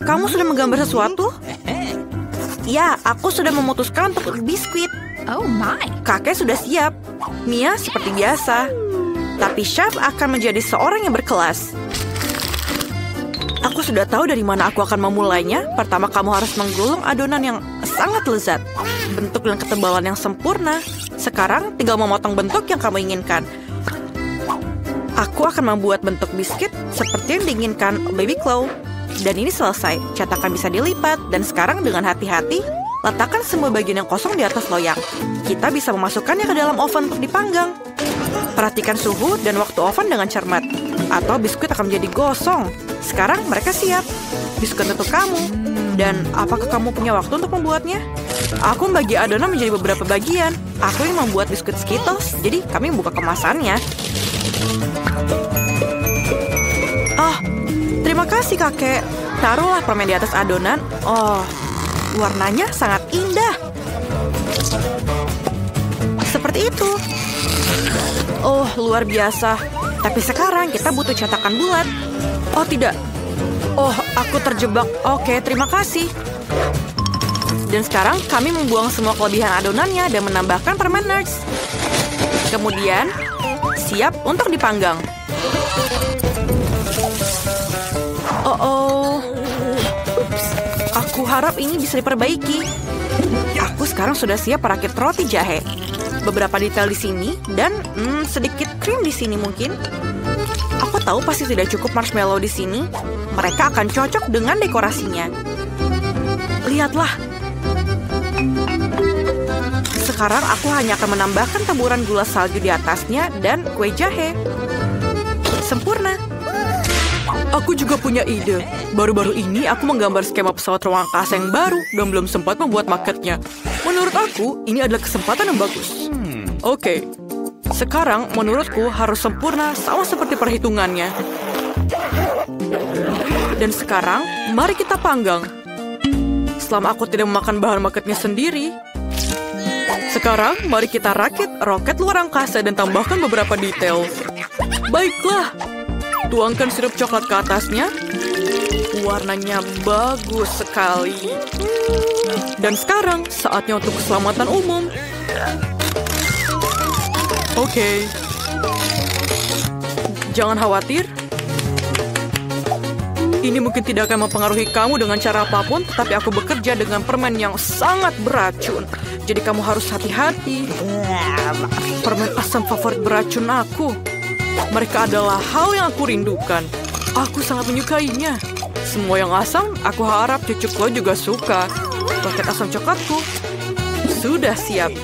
Kamu sudah menggambar sesuatu? Ya, aku sudah memutuskan untuk biskuit. Oh my. Kakek sudah siap. Mia seperti biasa. Tapi Chef akan menjadi seorang yang berkelas. Aku sudah tahu dari mana aku akan memulainya. Pertama, kamu harus menggulung adonan yang sangat lezat. Bentuk dan ketebalan yang sempurna. Sekarang, tinggal memotong bentuk yang kamu inginkan. Aku akan membuat bentuk biskuit seperti yang diinginkan Baby Chloe. Dan ini selesai. Cetakan bisa dilipat. Dan sekarang dengan hati-hati, letakkan semua bagian yang kosong di atas loyang. Kita bisa memasukkannya ke dalam oven untuk dipanggang. Perhatikan suhu dan waktu oven dengan cermat. Atau biskuit akan menjadi gosong. Sekarang mereka siap. Biskuit untuk kamu. Dan apakah kamu punya waktu untuk membuatnya? Aku membagi adonan menjadi beberapa bagian. Aku ingin membuat biskuit Skittles. Jadi kami membuka kemasannya. Oh, terima kasih kakek. Taruhlah permen di atas adonan. Oh, warnanya sangat indah. Seperti itu. Oh, luar biasa. Tapi sekarang kita butuh cetakan bulat. Oh, tidak. Oh, aku terjebak. Oke, terima kasih. Dan sekarang kami membuang semua kelebihan adonannya dan menambahkan permen nerds. Kemudian, siap untuk dipanggang. Oh. Aku harap ini bisa diperbaiki. Aku sekarang sudah siap merakit roti jahe. Beberapa detail di sini dan sedikit krim di sini mungkin. Aku tahu pasti tidak cukup marshmallow di sini. Mereka akan cocok dengan dekorasinya. Lihatlah. Sekarang aku hanya akan menambahkan taburan gula salju di atasnya dan kue jahe. Sempurna. Aku juga punya ide. Baru-baru ini aku menggambar skema pesawat ruang angkasa yang baru dan belum sempat membuat maketnya. Menurut aku, ini adalah kesempatan yang bagus. Oke. Sekarang, menurutku harus sempurna sama seperti perhitungannya. Dan sekarang, mari kita panggang. Selama aku tidak memakan bahan maketnya sendiri. Sekarang, mari kita rakit roket luar angkasa dan tambahkan beberapa detail. Baiklah. Tuangkan sirup coklat ke atasnya. Warnanya bagus sekali. Dan sekarang, saatnya untuk keselamatan umum. Oke. Jangan khawatir. Ini mungkin tidak akan mempengaruhi kamu dengan cara apapun, tetapi aku bekerja dengan permen yang sangat beracun. Jadi kamu harus hati-hati. Permen asam favorit beracun aku. Mereka adalah hal yang aku rindukan. Aku sangat menyukainya. Semua yang asam, aku harap cucu Chloe juga suka. Roket asam coklatku sudah siap.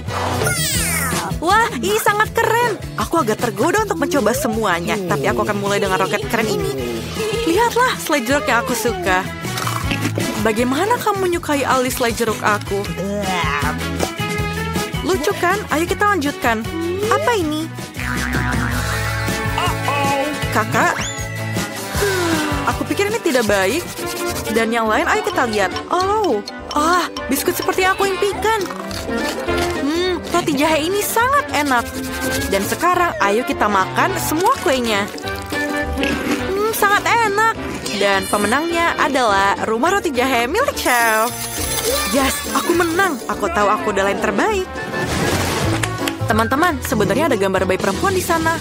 Wah, ini sangat keren. Aku agak tergoda untuk mencoba semuanya. Tapi aku akan mulai dengan roket keren ini. Lihatlah selai jeruk yang aku suka. Bagaimana kamu menyukai alis selai jeruk aku? Lucu kan? Ayo kita lanjutkan. Apa ini? Kakak? Aku pikir ini tidak baik. Dan yang lain, ayo kita lihat. Oh, biskuit seperti yang aku impikan. Roti jahe ini sangat enak. Dan sekarang, ayo kita makan semua kuenya. Sangat enak. Dan pemenangnya adalah Rumah Roti Jahe milik Chef. Yes, aku menang. Aku tahu aku adalah yang terbaik. Teman-teman, sebenarnya ada gambar bayi perempuan di sana.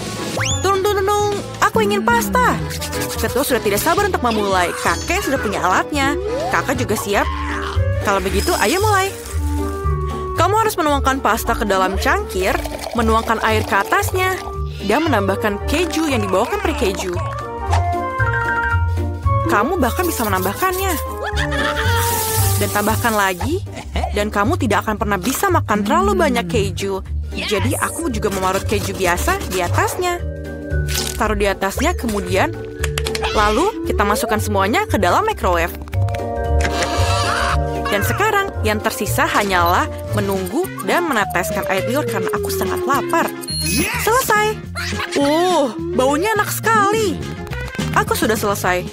Turun. Aku ingin pasta. Ketua sudah tidak sabar untuk memulai. Kakek sudah punya alatnya. Kakak juga siap. Kalau begitu, ayo mulai. Kamu harus menuangkan pasta ke dalam cangkir, menuangkan air ke atasnya, dan menambahkan keju yang dibawakan peri keju. Kamu bahkan bisa menambahkannya. Dan tambahkan lagi, dan kamu tidak akan pernah bisa makan terlalu banyak keju. Jadi aku juga memarut keju biasa di atasnya. Taruh di atasnya, kemudian lalu kita masukkan semuanya ke dalam microwave. Dan sekarang yang tersisa hanyalah menunggu dan meneteskan air liur karena aku sangat lapar. Selesai. Baunya enak sekali. Aku sudah selesai.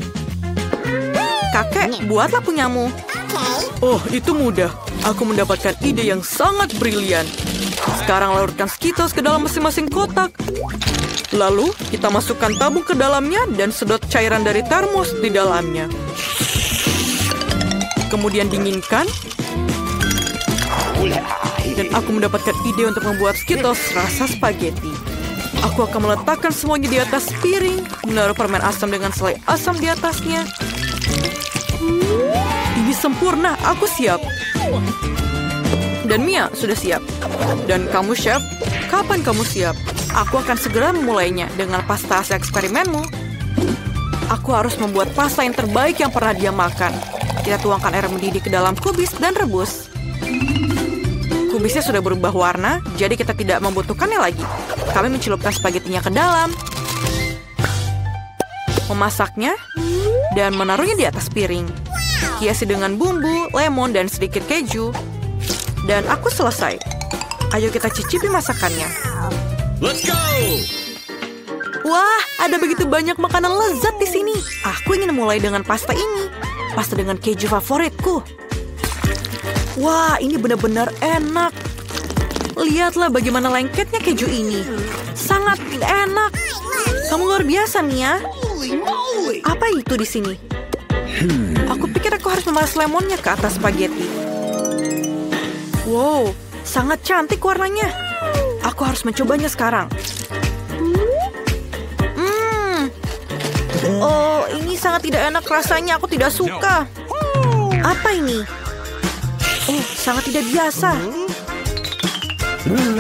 Kakek, buatlah punyamu. Oh, itu mudah. Aku mendapatkan ide yang sangat brilian. Sekarang larutkan Skittles ke dalam masing-masing kotak. Lalu, kita masukkan tabung ke dalamnya dan sedot cairan dari termos di dalamnya. Kemudian dinginkan. Dan aku mendapatkan ide untuk membuat Skittles rasa spaghetti. Aku akan meletakkan semuanya di atas piring, menaruh permen asam dengan selai asam di atasnya. Ini sempurna, aku siap. Dan Mia sudah siap. Dan kamu, Chef, kapan kamu siap? Aku akan segera memulainya dengan pasta hasil eksperimenmu. Aku harus membuat pasta yang terbaik yang pernah dia makan. Kita tuangkan air mendidih ke dalam kubis dan rebus. Kubisnya sudah berubah warna, jadi kita tidak membutuhkannya lagi. Kami mencelupkan spagettinya ke dalam, memasaknya, dan menaruhnya di atas piring. Hiasi dengan bumbu, lemon, dan sedikit keju. Dan aku selesai. Ayo kita cicipi masakannya. Let's go! Wah, ada begitu banyak makanan lezat di sini. Aku ingin mulai dengan pasta ini. Pasta dengan keju favoritku. Wah, ini benar-benar enak. Lihatlah bagaimana lengketnya keju ini. Sangat enak. Kamu luar biasa, Mia. Apa itu di sini? Aku pikir aku harus memeras lemonnya ke atas spaghetti. Wow, sangat cantik warnanya. Aku harus mencobanya sekarang. Oh, ini sangat tidak enak rasanya. Aku tidak suka. Apa ini? Oh, sangat tidak biasa.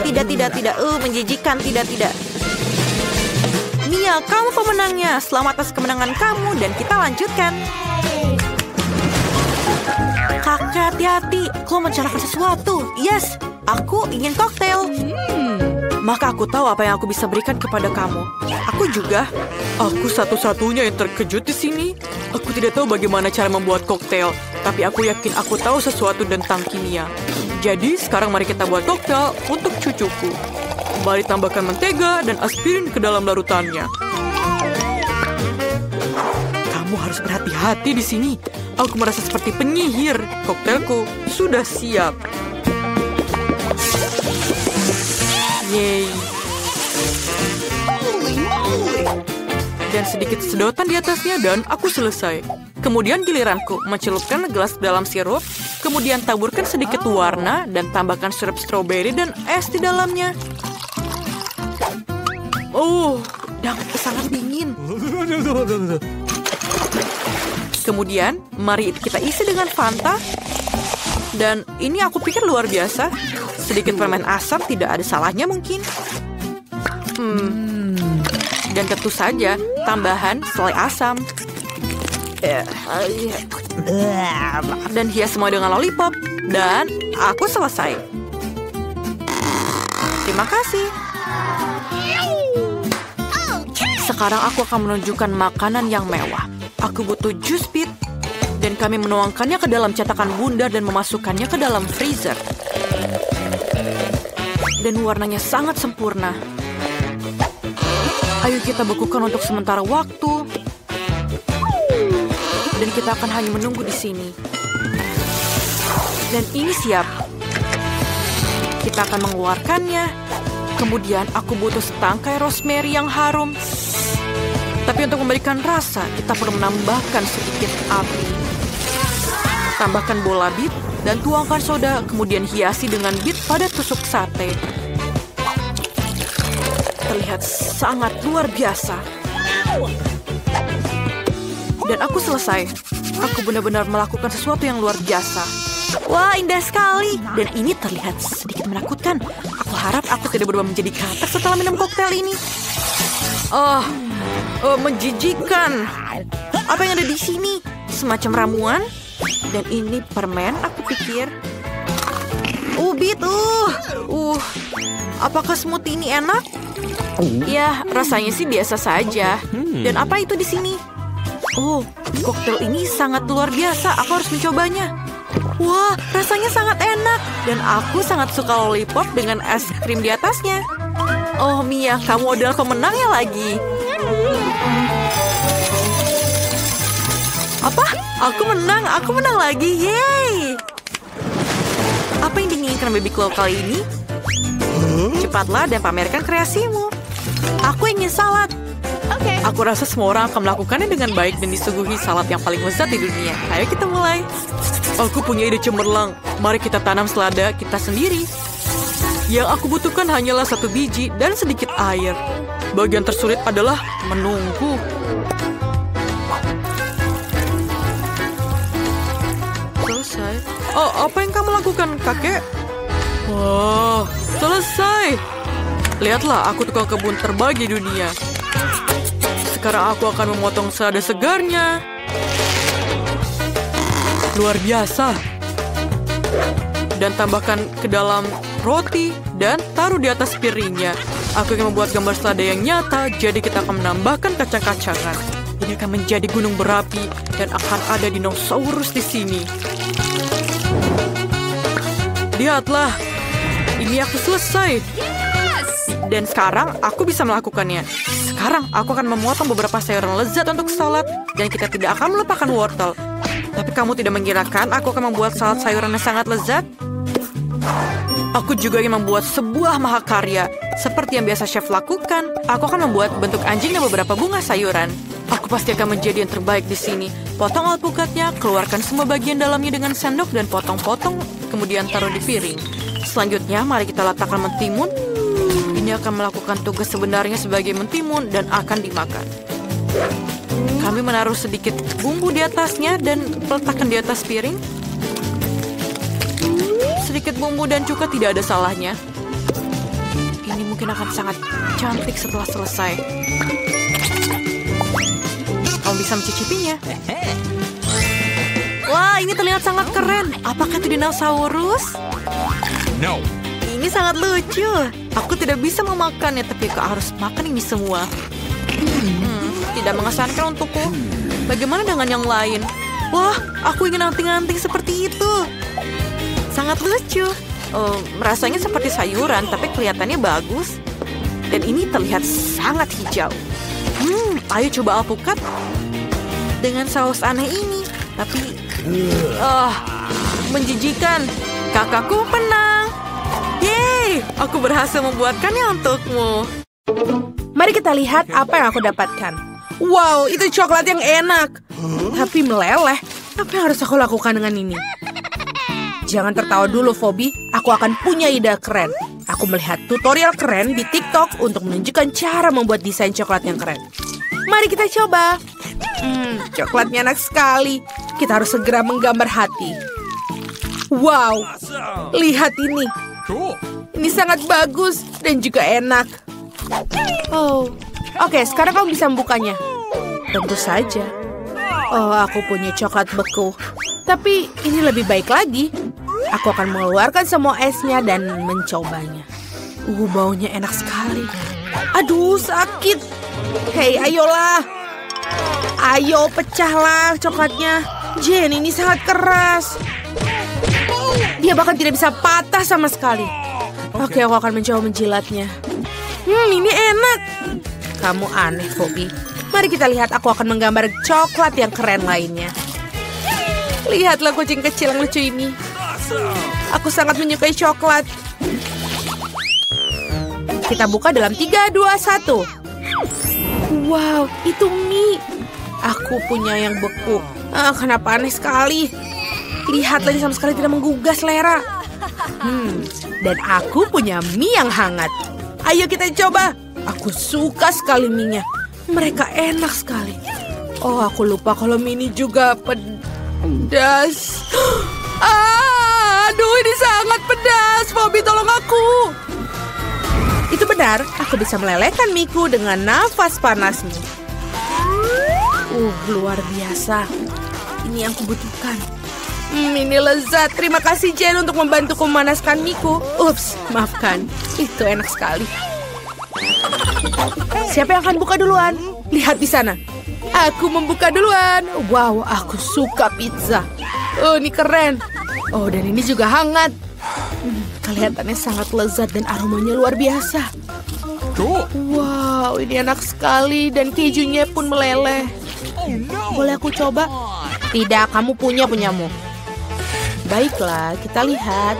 Tidak. Menjijikan. Tidak. Mia, kamu pemenangnya. Selamat atas kemenangan kamu dan kita lanjutkan. Kakak, hati-hati. Kau merencanakan sesuatu. Yes, aku ingin koktail. Maka aku tahu apa yang aku bisa berikan kepada kamu. Aku juga. Aku satu-satunya yang terkejut di sini. Aku tidak tahu bagaimana cara membuat koktail, tapi aku yakin aku tahu sesuatu tentang kimia. Jadi sekarang mari kita buat koktail untuk cucuku. Mari tambahkan mentega dan aspirin ke dalam larutannya. Kamu harus berhati-hati di sini. Aku merasa seperti penyihir. Koktailku sudah siap. Yeay. Dan sedikit sedotan di atasnya dan aku selesai. Kemudian giliranku mencelupkan gelas dalam sirup, kemudian taburkan sedikit warna dan tambahkan sirup stroberi dan es di dalamnya. Oh, sangat dingin. Kemudian mari kita isi dengan Fanta. Dan ini aku pikir luar biasa. Sedikit permen asam tidak ada salahnya mungkin. Dan tentu saja tambahan selai asam. Dan hias semua dengan lollipop. Dan aku selesai. Terima kasih. Sekarang aku akan menunjukkan makanan yang mewah. Aku butuh jus bit. Dan kami menuangkannya ke dalam cetakan bundar dan memasukkannya ke dalam freezer. Dan warnanya sangat sempurna. Ayo kita bekukan untuk sementara waktu. Dan kita akan hanya menunggu di sini. Dan ini siap. Kita akan mengeluarkannya. Kemudian aku butuh setangkai rosemary yang harum. Tapi untuk memberikan rasa, kita perlu menambahkan sedikit api. Tambahkan bola bit dan tuangkan soda. Kemudian hiasi dengan bit pada tusuk sate. Terlihat sangat luar biasa. Dan aku selesai. Aku benar-benar melakukan sesuatu yang luar biasa. Wah, indah sekali. Dan ini terlihat sedikit menakutkan. Aku harap aku tidak berubah menjadi katak setelah minum koktail ini. Menjijikan. Apa yang ada di sini? Semacam ramuan. Dan ini permen, aku pikir. Bit. Apakah smoothie ini enak? Ya, rasanya sih biasa saja. Dan apa itu di sini? Oh, koktail ini sangat luar biasa. Aku harus mencobanya. Wah, rasanya sangat enak. Dan aku sangat suka lollipop dengan es krim di atasnya. Oh, Mia, kamu adalah pemenangnya lagi. Apa? Aku menang lagi. Yeay! Apa yang diinginkan Baby Claw kali ini? Cepatlah dan pamerkan kreasimu. Aku ingin salad. Aku rasa semua orang akan melakukannya dengan baik dan disuguhi salad yang paling lezat di dunia. Ayo kita mulai. Aku punya ide cemerlang. Mari kita tanam selada kita sendiri. Yang aku butuhkan hanyalah 1 biji dan sedikit air. Bagian tersulit adalah menunggu. Selesai. Oh, apa yang kamu lakukan, kakek? Wah, selesai. Lihatlah, aku tukang kebun terbaik di dunia. Sekarang aku akan memotong selada segarnya. Luar biasa. Dan tambahkan ke dalam roti dan taruh di atas piringnya. Aku ingin membuat gambar selada yang nyata, jadi kita akan menambahkan kacang-kacangan. Ini akan menjadi gunung berapi dan akan ada dinosaurus di sini. Lihatlah, ini aku selesai. Dan sekarang aku bisa melakukannya. Sekarang aku akan memotong beberapa sayuran lezat untuk salad dan kita tidak akan melupakan wortel. Tapi kamu tidak mengirakan aku akan membuat salad sayuran yang sangat lezat? Aku juga ingin membuat sebuah mahakarya. Seperti yang biasa chef lakukan, aku akan membuat bentuk anjing dan beberapa bunga sayuran. Aku pasti akan menjadi yang terbaik di sini. Potong alpukatnya, keluarkan semua bagian dalamnya dengan sendok dan potong-potong, kemudian taruh di piring. Selanjutnya, mari kita letakkan mentimun. Ini akan melakukan tugas sebenarnya sebagai mentimun dan akan dimakan. Kami menaruh sedikit bumbu di atasnya dan letakkan di atas piring. Sedikit bumbu dan cuka tidak ada salahnya. Ini mungkin akan sangat cantik setelah selesai. Kamu bisa mencicipinya. Wah, ini terlihat sangat keren. Apakah itu dinosaurus? No. Ini sangat lucu. Aku tidak bisa memakannya, tapi kau harus makan ini semua. Tidak mengesankan untukku. Bagaimana dengan yang lain? Wah, aku ingin anting-anting seperti itu. Sangat lucu. Rasanya seperti sayuran, tapi kelihatannya bagus. Dan ini terlihat sangat hijau. Ayo coba alpukat dengan saus aneh ini. Tapi, menjijikan. Kakakku menang. Yeay, aku berhasil membuatkannya untukmu. Mari kita lihat apa yang aku dapatkan. Wow, itu coklat yang enak. Tapi meleleh. Apa yang harus aku lakukan dengan ini? Jangan tertawa dulu, Phoebe. Aku akan punya ide keren. Aku melihat tutorial keren di TikTok untuk menunjukkan cara membuat desain coklat yang keren. Mari kita coba. Coklatnya enak sekali. Kita harus segera menggambar hati. Wow, lihat ini. Cool. Ini sangat bagus dan juga enak. Oh, oke, sekarang kamu bisa membukanya. Tentu saja. Oh, aku punya coklat beku. Tapi ini lebih baik lagi. Aku akan mengeluarkan semua esnya dan mencobanya. Baunya enak sekali. Aduh, sakit. Hei, ayolah. Ayo, pecahlah coklatnya. Jen, ini sangat keras. Dia bahkan tidak bisa patah sama sekali. Oke, aku akan mencoba menjilatnya. Ini enak. Kamu aneh, Phoebe. Mari kita lihat, aku akan menggambar coklat yang keren lainnya. Lihatlah kucing kecil yang lucu ini. Aku sangat menyukai coklat. Kita buka dalam 3, 2, 1. Wow, itu mie. Aku punya yang beku. Kenapa aneh sekali. Lihatlah, ini sama sekali tidak menggugah selera. Dan aku punya mie yang hangat. Ayo kita coba. Aku suka sekali mie-nya. Mereka enak sekali. Oh, aku lupa kalau mie ini juga pedas. Aduh, ini sangat pedas. Phoebe, tolong aku. Itu benar, aku bisa melelehkan mie-ku dengan nafas panasmu. Luar biasa. Ini yang kubutuhkan. Ini lezat. Terima kasih, Jen, untuk membantuku memanaskan mie-ku. Ups, maafkan. Itu enak sekali. Siapa yang akan buka duluan? Lihat di sana. Aku membuka duluan. Wow, aku suka pizza. Oh, ini keren. Oh, dan ini juga hangat. Kelihatannya sangat lezat dan aromanya luar biasa. Wow, ini enak sekali dan kejunya pun meleleh. Boleh aku coba? Tidak, kamu punyamu. Baiklah, kita lihat.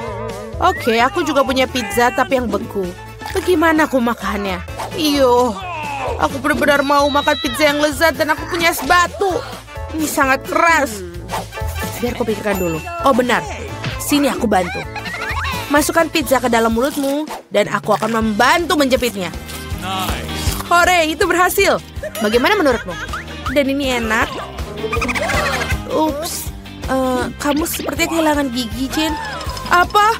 Oke, aku juga punya pizza tapi yang beku. Bagaimana aku makannya? Iyo, Aku benar-benar mau makan pizza yang lezat dan aku punya es batu. Ini sangat keras. Biar aku pikirkan dulu. Oh benar, sini aku bantu. Masukkan pizza ke dalam mulutmu dan aku akan membantu menjepitnya. Hore, itu berhasil. Bagaimana menurutmu? Dan ini enak. Ups, kamu sepertinya kehilangan gigi, Jen. Apa?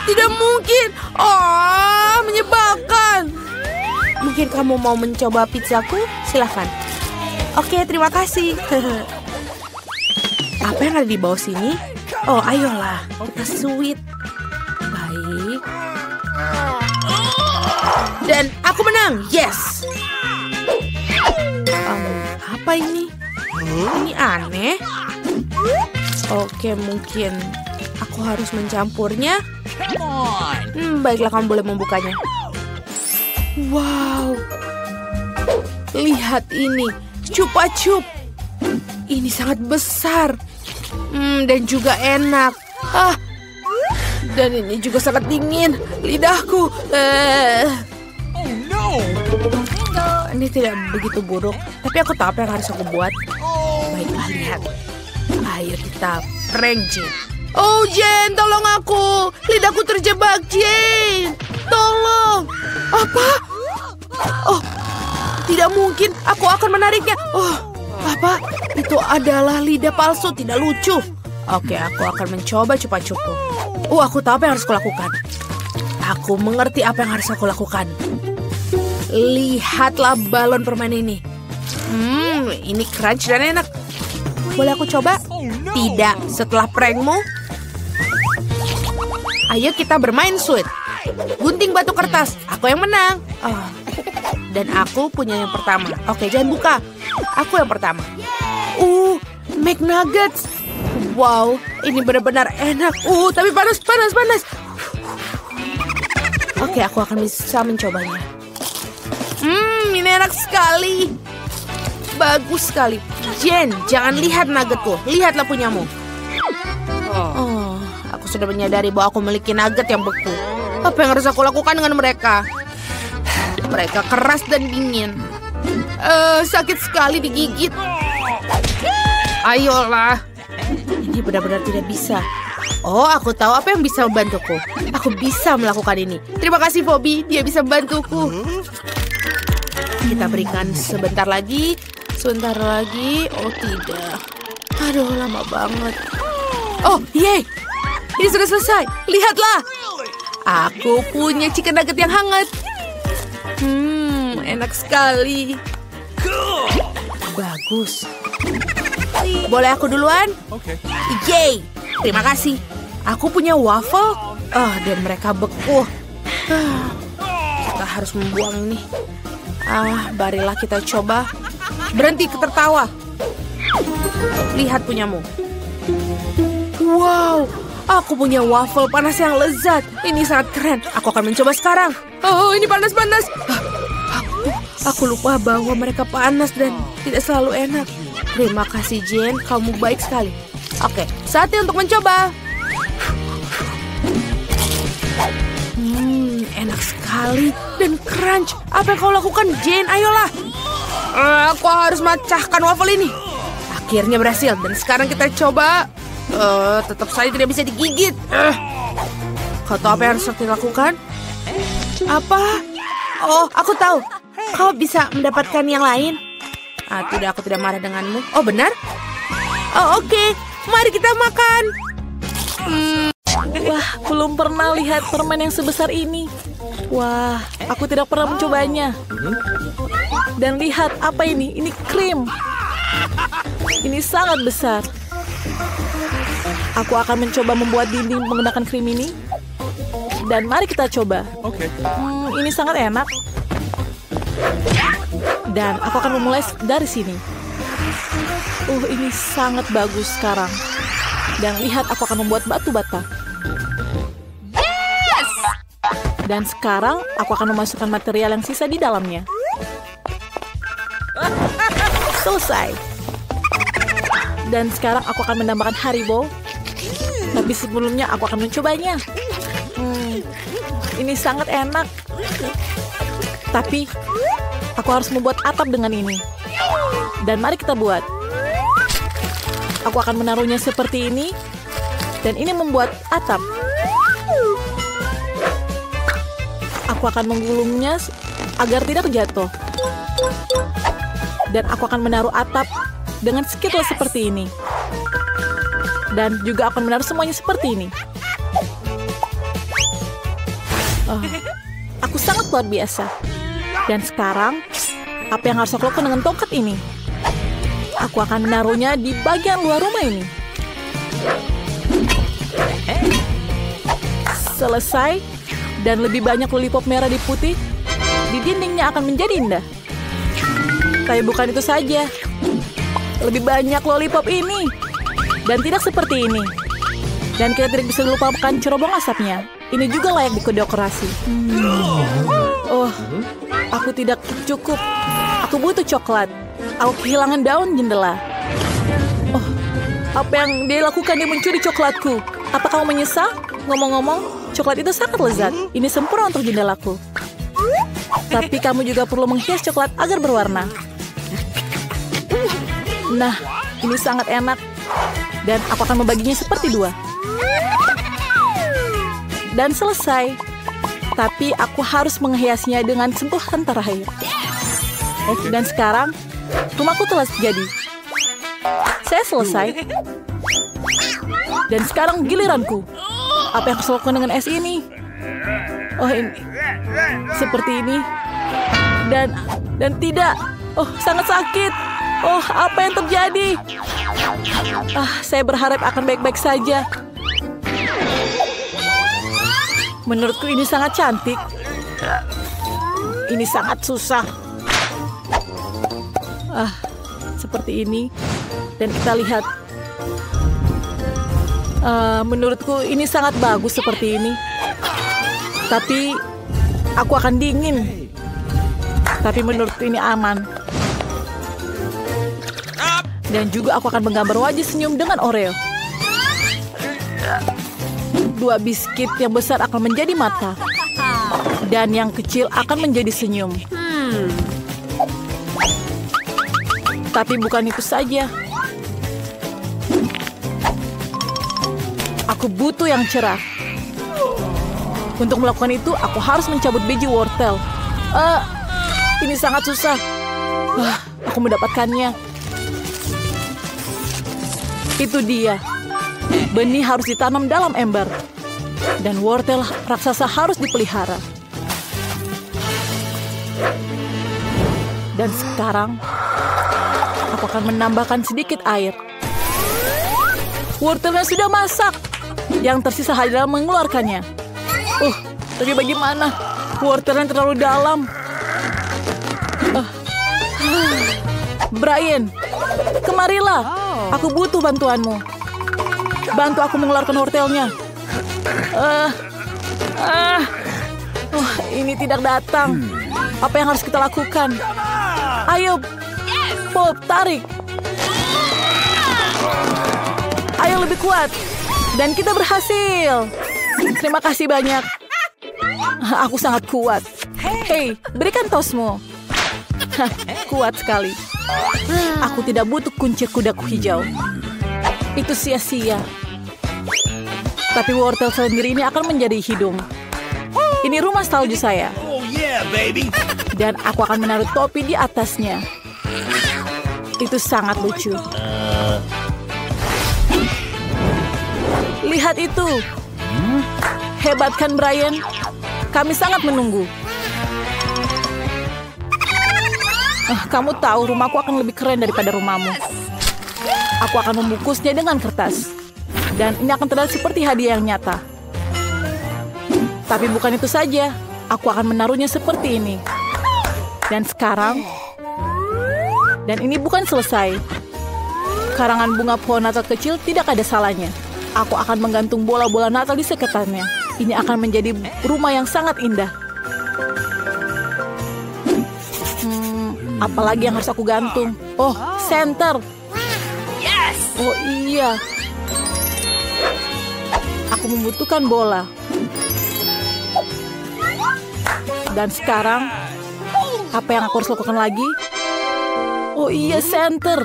Tidak mungkin. Oh, menyebalkan. Mungkin kamu mau mencoba pizzaku? Silahkan. Oke, terima kasih. Apa yang ada di bawah sini? Oh, ayolah. Kita sweet. Baik. Dan aku menang. Yes. Apa ini? Ini aneh. Oke, mungkin aku harus mencampurnya. Baiklah, kamu boleh membukanya. Wow. Lihat ini. Chupa Chup. Ini sangat besar. Dan juga enak. Dan ini juga sangat dingin. Lidahku. Ini tidak begitu buruk. Tapi aku tahu apa yang harus aku buat. Baiklah, lihat. Ayo kita prank Jane. Oh Jane, tolong aku. Lidahku terjebak Jane. Tolong. Apa? Oh, tidak mungkin. Aku akan menariknya. Oh, apa? Itu adalah lidah palsu. Tidak lucu. Oke, aku akan mencoba cupa-cupu. Aku tahu apa yang harus kulakukan. Aku mengerti apa yang harus aku lakukan. Lihatlah balon permen ini. Ini crunch dan enak. Boleh aku coba? Tidak, setelah prankmu. Ayo kita bermain sweet. Gunting batu kertas. Aku yang menang. Dan aku punya yang pertama. Oke, jangan buka. Aku yang pertama. McNuggets. Wow, ini benar-benar enak. Tapi panas. Oke, aku akan bisa mencobanya. Ini enak sekali. Bagus sekali. Jen, jangan lihat nuggetku. Lihatlah punyamu. Aku sudah menyadari bahwa aku memiliki nugget yang beku. Apa yang harus aku lakukan dengan mereka? Mereka keras dan dingin. Sakit sekali digigit. Ayolah. Ini benar-benar tidak bisa. Aku tahu apa yang bisa membantuku. Aku bisa melakukan ini. Terima kasih, Bobby. Dia bisa membantuku. Kita berikan sebentar lagi. Sebentar lagi. Oh, tidak. Aduh, lama banget. Oh, yeay. Ini sudah selesai. Lihatlah. Aku punya chicken nugget yang hangat. Enak sekali. Bagus. Boleh aku duluan? Oke. Yeay. Terima kasih. Aku punya waffle. Dan mereka beku. Kita harus membuang ini. Marilah kita coba. Berhenti tertawa. Lihat punyamu. Wow, aku punya waffle panas yang lezat. Ini sangat keren. Aku akan mencoba sekarang. Oh, ini panas. Aku lupa bahwa mereka panas dan tidak selalu enak. Terima kasih, Jane. Kamu baik sekali. Oke, saatnya untuk mencoba. Enak sekali dan crunch. Apa yang kau lakukan, Jane? Ayolah. Aku harus memecahkan waffle ini. Akhirnya berhasil. Dan sekarang kita coba. Tetap saja tidak bisa digigit. Kau tahu apa yang harus kita lakukan? Apa? Oh, aku tahu. Kau bisa mendapatkan yang lain. Tidak, aku tidak marah denganmu. Oh, benar? Oh, oke. Mari kita makan. Wah, belum pernah lihat permen yang sebesar ini. Wah, aku tidak pernah mencobanya. Dan lihat, apa ini? Ini krim. Ini sangat besar. Aku akan mencoba membuat dinding menggunakan krim ini. Dan mari kita coba. Oke. Ini sangat enak. Dan aku akan memulai dari sini. Ini sangat bagus sekarang. Dan lihat, aku akan membuat batu bata. Yes! Dan sekarang aku akan memasukkan material yang sisa di dalamnya. Selesai. Dan sekarang aku akan menambahkan Haribo. Tapi sebelumnya aku akan mencobanya. Ini sangat enak. Tapi Aku harus membuat atap dengan ini. Dan mari kita buat. Aku akan menaruhnya seperti ini. Dan ini membuat atap. Aku akan menggulungnya agar tidak jatuh. Dan aku akan menaruh atap dengan skill seperti ini. Dan juga akan menaruh semuanya seperti ini. Oh, aku sangat luar biasa. Dan sekarang, apa yang harus aku lakukan dengan tongkat ini? Aku akan menaruhnya di bagian luar rumah ini. Selesai. Dan lebih banyak lollipop merah di putih. Di dindingnya akan menjadi indah. Tapi bukan itu saja. Lebih banyak lollipop ini. Dan tidak seperti ini. Dan kita tidak bisa lupakan cerobong asapnya. Ini juga layak didekorasi. Oh, aku tidak cukup. Aku butuh coklat. Aku kehilangan daun jendela. Oh, apa yang dia lakukan? Dia mencuri coklatku. Apa kamu menyesal? Ngomong-ngomong, coklat itu sangat lezat. Ini sempurna untuk jendelaku. Tapi kamu juga perlu menghias coklat agar berwarna. Nah, ini sangat enak. Dan aku akan membaginya seperti dua. Dan selesai. Tapi aku harus menghiasnya dengan sentuhan terakhir. Dan sekarang, rumahku telah jadi. Saya selesai. Dan sekarang giliranku. Apa yang harus lakukan dengan es ini? Oh, ini. Seperti ini. Dan tidak. Oh, sangat sakit. Oh, apa yang terjadi? Saya berharap akan baik-baik saja. Menurutku ini sangat cantik. Ini sangat susah. Seperti ini. Dan kita lihat. Menurutku ini sangat bagus seperti ini. Tapi aku akan dingin. Tapi menurutku ini aman. Dan juga aku akan menggambar wajah senyum dengan Oreo. 2 biskuit yang besar akan menjadi mata. Dan yang kecil akan menjadi senyum. Tapi bukan itu saja. Aku butuh yang cerah. Untuk melakukan itu, aku harus mencabut biji wortel. Ini sangat susah. Aku mendapatkannya. Itu dia. Benih harus ditanam dalam ember. Dan wortel raksasa harus dipelihara. Dan sekarang, aku akan menambahkan sedikit air. Wortelnya sudah masak. Yang tersisa adalah mengeluarkannya. Tapi bagaimana? Wortelnya terlalu dalam. Brian, kemarilah. Aku butuh bantuanmu. Bantu aku mengeluarkan wortelnya. Ini tidak datang. Apa yang harus kita lakukan? Ayo, Pop, tarik. Ayo lebih kuat. Dan kita berhasil. Terima kasih banyak. Aku sangat kuat. Hei, berikan tosmu. Kuat sekali. Aku tidak butuh kunci kudaku hijau. Itu sia-sia. Tapi wortel sendiri ini akan menjadi hidung. Ini rumah salju saya. Dan aku akan menaruh topi di atasnya. Itu sangat lucu. Lihat itu. Hebat kan, Brian? Kami sangat menunggu. Kamu tahu rumahku akan lebih keren daripada rumahmu. Aku akan membungkusnya dengan kertas. Dan ini akan terlihat seperti hadiah yang nyata. Tapi bukan itu saja. Aku akan menaruhnya seperti ini. Dan sekarang... Dan ini bukan selesai. Karangan bunga pohon Natal kecil tidak ada salahnya. Aku akan menggantung bola-bola Natal di sekitarnya. Ini akan menjadi rumah yang sangat indah. Apalagi yang harus aku gantung? Oh, senter. Oh iya. Aku membutuhkan bola. Dan sekarang, Apa yang aku harus lakukan lagi? Oh iya, center.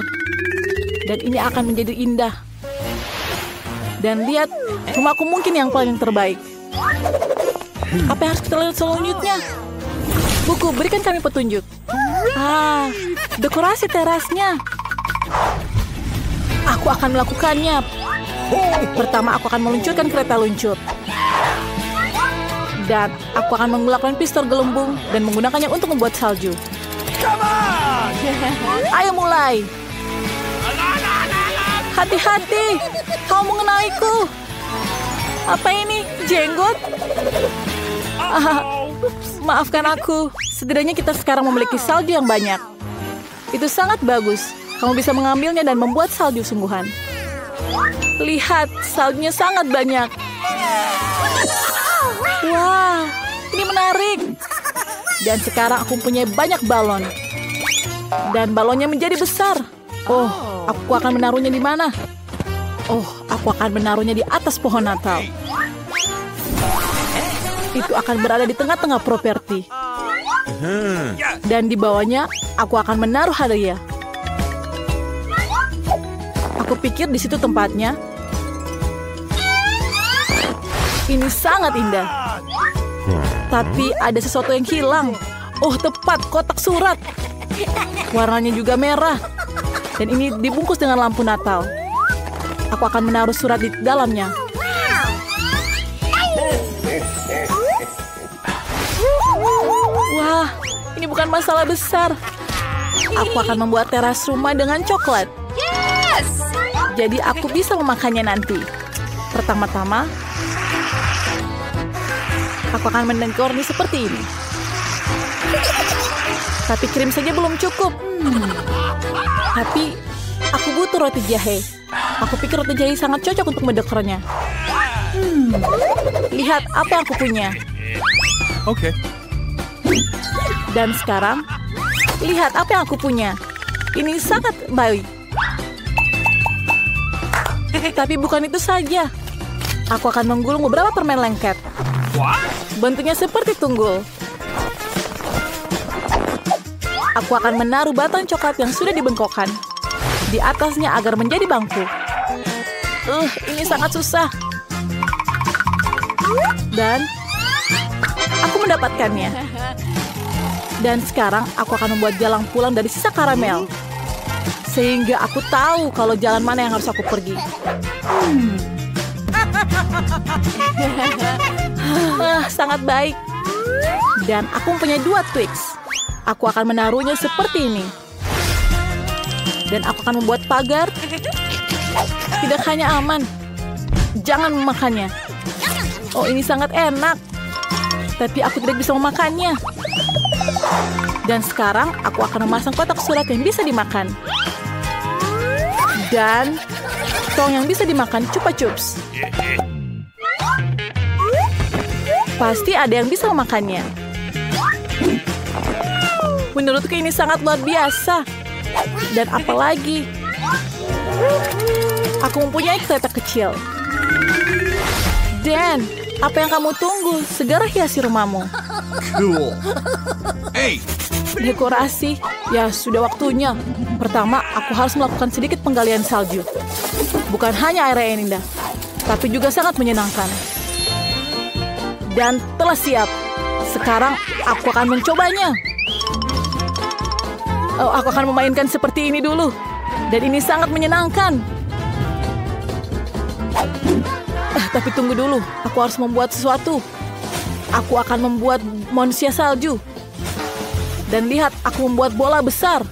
Dan ini akan menjadi indah. Dan lihat, rumahku mungkin yang paling terbaik. Apa yang harus kita lihat selanjutnya? Buku, berikan kami petunjuk. Dekorasi terasnya. Aku akan melakukannya. Pertama, aku akan meluncurkan kereta luncur. Dan aku akan menggunakan pistol gelembung dan menggunakannya untuk membuat salju. Ayo mulai. Hati-hati, kau mengenaiku. Apa ini? Jenggot? Maafkan aku. Setidaknya kita sekarang memiliki salju yang banyak. Itu sangat bagus. Kamu bisa mengambilnya dan membuat salju sungguhan. Lihat, saljunya sangat banyak. Wah, ini menarik. Dan sekarang aku punya banyak balon. Dan balonnya menjadi besar. Oh, aku akan menaruhnya di mana? Oh, aku akan menaruhnya di atas pohon Natal. Itu akan berada di tengah-tengah properti. Dan di bawahnya, aku akan menaruh hadiah. Aku pikir di situ tempatnya. Ini sangat indah. Tapi ada sesuatu yang hilang. Oh, tepat, kotak surat. Warnanya juga merah. Dan ini dibungkus dengan lampu Natal. Aku akan menaruh surat di dalamnya. Wah, ini bukan masalah besar. Aku akan membuat teras rumah dengan coklat. Jadi aku bisa memakannya nanti. Pertama-tama, aku akan mendekornya seperti ini. Tapi krim saja belum cukup. Tapi aku butuh roti jahe. Aku pikir roti jahe sangat cocok untuk mendekornya. Lihat apa yang aku punya. Oke. Dan sekarang, lihat apa yang aku punya. Ini sangat baik. Tapi bukan itu saja. Aku akan menggulung beberapa permen lengket. Bentuknya seperti tunggul. Aku akan menaruh batang coklat yang sudah dibengkokkan di atasnya agar menjadi bangku. Ini sangat susah. Dan aku mendapatkannya. Dan sekarang aku akan membuat jalan pulang dari sisa karamel. Sehingga aku tahu kalau jalan mana yang harus aku pergi. Sangat baik. Dan aku mempunyai 2 Twix. Aku akan menaruhnya seperti ini. Dan aku akan membuat pagar. Tidak hanya aman. Jangan memakannya. Oh, ini sangat enak. Tapi aku tidak bisa memakannya. Dan sekarang aku akan memasang kotak surat yang bisa dimakan. Dan tong yang bisa dimakan Chupa Chups. Pasti ada yang bisa memakannya. Menurutku ini sangat luar biasa. Dan apalagi, aku mempunyai kereta kecil. Dan apa yang kamu tunggu? Segera hiasi rumahmu. Cool. Hey. Dekorasi, ya sudah waktunya. Pertama, aku harus melakukan sedikit penggalian salju. Bukan hanya area yang indah, tapi juga sangat menyenangkan. Dan telah siap. Sekarang aku akan mencobanya. Oh, aku akan memainkan seperti ini dulu. Dan ini sangat menyenangkan. Tapi tunggu dulu, aku harus membuat sesuatu. Aku akan membuat manusia salju. Dan lihat, aku membuat bola besar.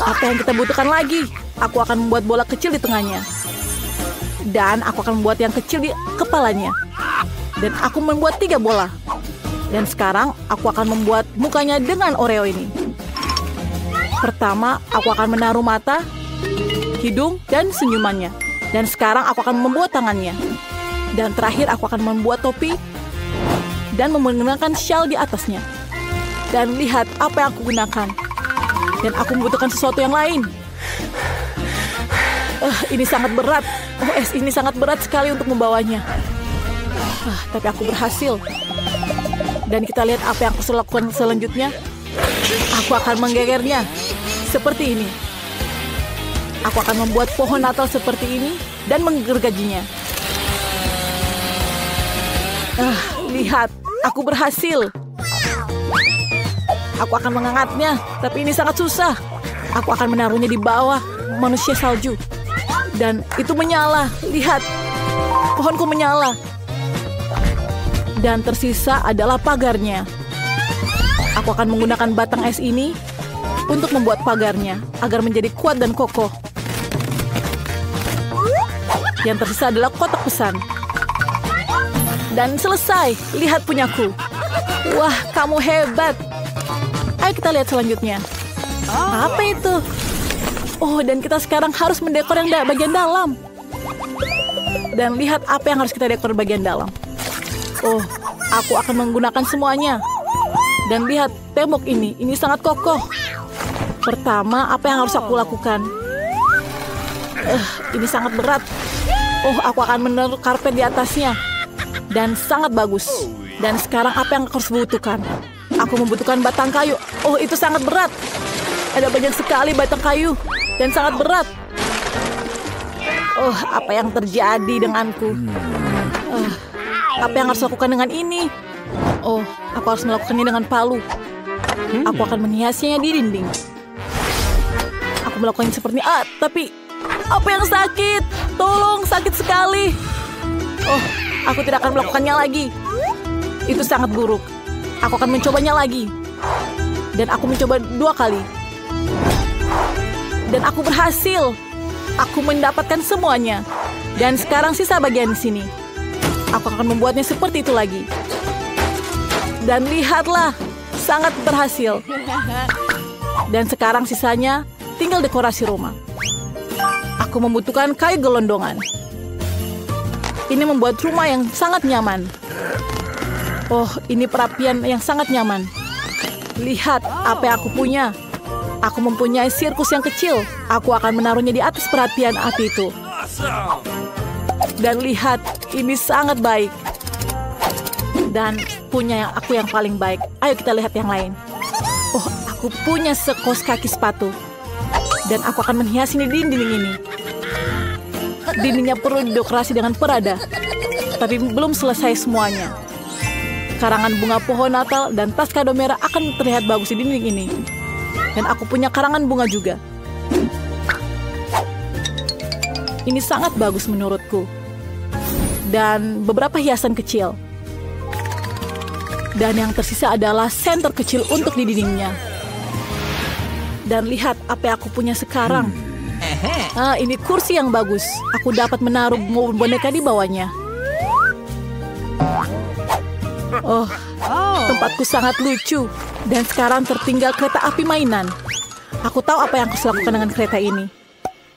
Apa yang kita butuhkan lagi? Aku akan membuat bola kecil di tengahnya. Dan aku akan membuat yang kecil di kepalanya. Dan aku membuat 3 bola. Dan sekarang, aku akan membuat mukanya dengan Oreo ini. Pertama, aku akan menaruh mata, hidung, dan senyumannya. Dan sekarang aku akan membuat tangannya. Dan terakhir aku akan membuat topi dan menggunakan shawl di atasnya. Dan lihat apa yang aku gunakan. Dan aku membutuhkan sesuatu yang lain. Ini sangat berat. Ini sangat berat sekali untuk membawanya. Tapi aku berhasil. Dan kita lihat apa yang aku lakukan selanjutnya. Aku akan menggegernya. Seperti ini. Aku akan membuat pohon Natal seperti ini dan menggergajinya. Lihat, aku berhasil. Aku akan mengangkatnya, tapi ini sangat susah. Aku akan menaruhnya di bawah manusia salju. Dan itu menyala. Lihat, pohonku menyala. Dan tersisa adalah pagarnya. Aku akan menggunakan batang es ini untuk membuat pagarnya agar menjadi kuat dan kokoh. Yang tersisa adalah kotak pesan. Dan selesai. Lihat punyaku. Wah, kamu hebat. Ayo kita lihat selanjutnya. Apa itu? Oh, dan kita sekarang harus mendekor yang bagian dalam. Dan lihat apa yang harus kita dekor bagian dalam. Oh, aku akan menggunakan semuanya. Dan lihat tembok ini sangat kokoh. Pertama, apa yang harus aku lakukan? Ini sangat berat. Oh, aku akan menaruh karpet di atasnya. Dan sangat bagus. Dan sekarang apa yang aku harus butuhkan? Aku membutuhkan batang kayu. Oh, itu sangat berat. Ada banyak sekali batang kayu. Dan sangat berat. Oh, apa yang terjadi denganku? Apa yang harus lakukan dengan ini? Oh, aku harus melakukannya dengan palu. Aku akan menghiasnya di dinding. Aku melakukannya seperti ini. Tapi apa yang sakit? Tolong, sakit sekali. Oh, aku tidak akan melakukannya lagi. Itu sangat buruk. Aku akan mencobanya lagi. Dan aku mencoba 2 kali. Dan aku berhasil. Aku mendapatkan semuanya. Dan sekarang sisa bagian di sini. Aku akan membuatnya seperti itu lagi. Dan lihatlah, sangat berhasil. Dan sekarang sisanya tinggal dekorasi rumah. Aku membutuhkan kayu gelondongan. Ini membuat rumah yang sangat nyaman. Oh, ini perapian yang sangat nyaman. Lihat apa yang aku punya. Aku mempunyai sirkus yang kecil. Aku akan menaruhnya di atas perapian api itu. Dan lihat, ini sangat baik. Dan punya aku yang paling baik. Ayo kita lihat yang lain. Oh, aku punya sekos kaki sepatu. Dan aku akan menghiasi di dinding ini. Dindingnya perlu didekorasi dengan perada. Tapi belum selesai semuanya. Karangan bunga pohon Natal dan tas kado merah akan terlihat bagus di dinding ini. Dan aku punya karangan bunga juga. Ini sangat bagus menurutku. Dan beberapa hiasan kecil. Dan yang tersisa adalah senter kecil untuk di dindingnya. Dan lihat apa yang aku punya sekarang. Ini kursi yang bagus. Aku dapat menaruh boneka di bawahnya. Oh, tempatku sangat lucu. Dan sekarang tertinggal kereta api mainan. Aku tahu apa yang harus lakukan dengan kereta ini.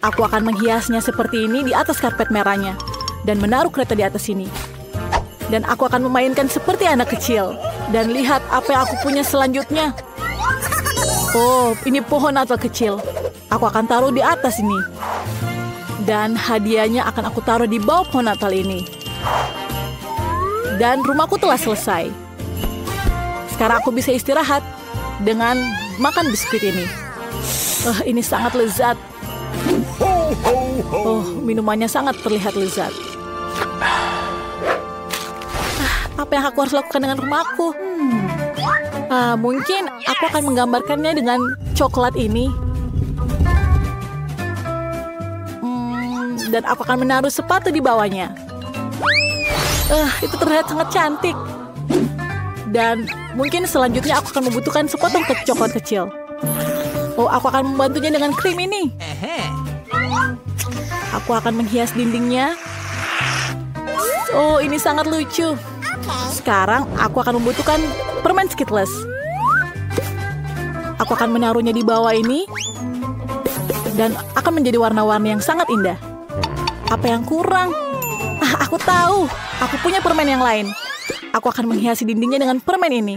Aku akan menghiasnya seperti ini di atas karpet merahnya. Dan menaruh kereta di atas sini. Dan aku akan memainkan seperti anak kecil. Dan lihat apa yang aku punya selanjutnya. Oh, ini pohon Natal kecil. Aku akan taruh di atas ini. Dan hadiahnya akan aku taruh di bawah pohon Natal ini. Dan rumahku telah selesai. Sekarang aku bisa istirahat dengan makan biskuit ini. Ini sangat lezat. Oh, minumannya sangat terlihat lezat. Apa yang aku harus lakukan dengan rumahku? Mungkin aku akan menggambarkannya dengan coklat ini. Dan aku akan menaruh sepatu di bawahnya. Itu terlihat sangat cantik. Dan mungkin selanjutnya aku akan membutuhkan sepotong coklat kecil. Oh, aku akan membantunya dengan krim ini. Aku akan menghias dindingnya. Oh, ini sangat lucu. Sekarang aku akan membutuhkan permen Skittles. Aku akan menaruhnya di bawah ini. Dan akan menjadi warna-warni yang sangat indah. Apa yang kurang? Aku tahu. Aku punya permen yang lain. Aku akan menghiasi dindingnya dengan permen ini.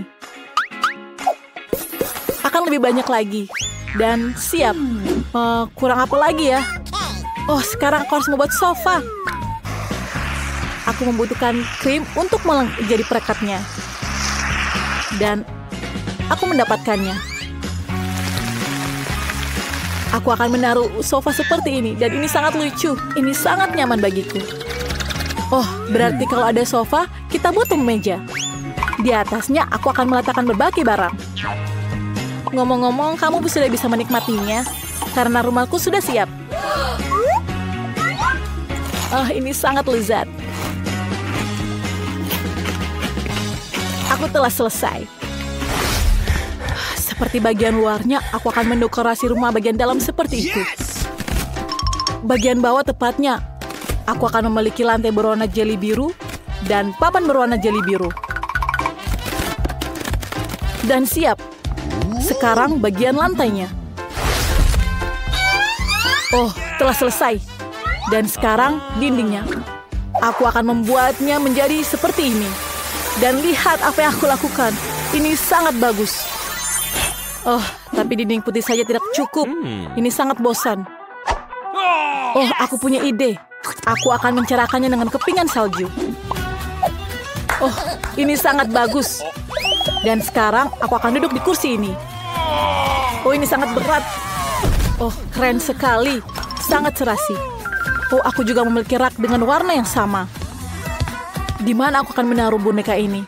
Akan lebih banyak lagi. Dan siap. Kurang apa lagi ya? Oh, sekarang aku harus membuat sofa. Aku membutuhkan krim untuk menjadi perekatnya. Dan aku mendapatkannya. Aku akan menaruh sofa seperti ini, dan ini sangat lucu. Ini sangat nyaman bagiku. Oh, berarti kalau ada sofa, kita butuh meja. Di atasnya, aku akan meletakkan berbagai barang. Ngomong-ngomong, kamu sudah bisa menikmatinya, karena rumahku sudah siap. Oh, ini sangat lezat. Aku telah selesai. Seperti bagian luarnya, aku akan mendekorasi rumah bagian dalam seperti itu. Bagian bawah tepatnya, aku akan memiliki lantai berwarna jeli biru dan papan berwarna jeli biru. Dan siap. Sekarang bagian lantainya. Oh, telah selesai. Dan sekarang dindingnya. Aku akan membuatnya menjadi seperti ini. Dan lihat apa yang aku lakukan. Ini sangat bagus. Oh, tapi dinding putih saja tidak cukup. Ini sangat bosan. Oh, aku punya ide. Aku akan mencerahkannya dengan kepingan salju. Oh, ini sangat bagus. Dan sekarang aku akan duduk di kursi ini. Oh, ini sangat berat. Oh, keren sekali. Sangat serasi. Oh, aku juga memiliki rak dengan warna yang sama. Di mana aku akan menaruh boneka ini?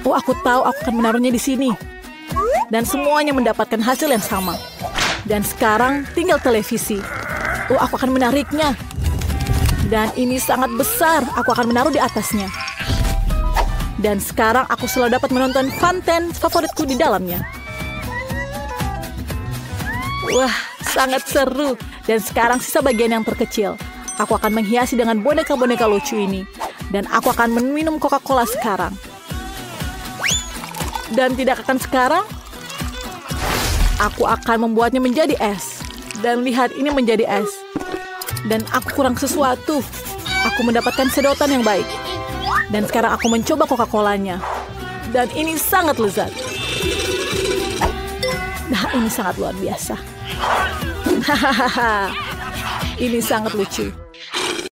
Oh, aku tahu aku akan menaruhnya di sini. Dan semuanya mendapatkan hasil yang sama. Dan sekarang tinggal televisi. Oh, aku akan menariknya. Dan ini sangat besar. Aku akan menaruh di atasnya. Dan sekarang aku selalu dapat menonton konten favoritku di dalamnya. Wah, sangat seru. Dan sekarang sisa bagian yang terkecil. Aku akan menghiasi dengan boneka-boneka lucu ini. Dan aku akan meminum Coca-Cola sekarang. Dan tidak akan sekarang. Aku akan membuatnya menjadi es. Dan lihat, ini menjadi es. Dan aku kurang sesuatu. Aku mendapatkan sedotan yang baik. Dan sekarang aku mencoba Coca-Colanya. Dan ini sangat lezat. Nah, ini sangat luar biasa. Hahaha. Ini sangat lucu.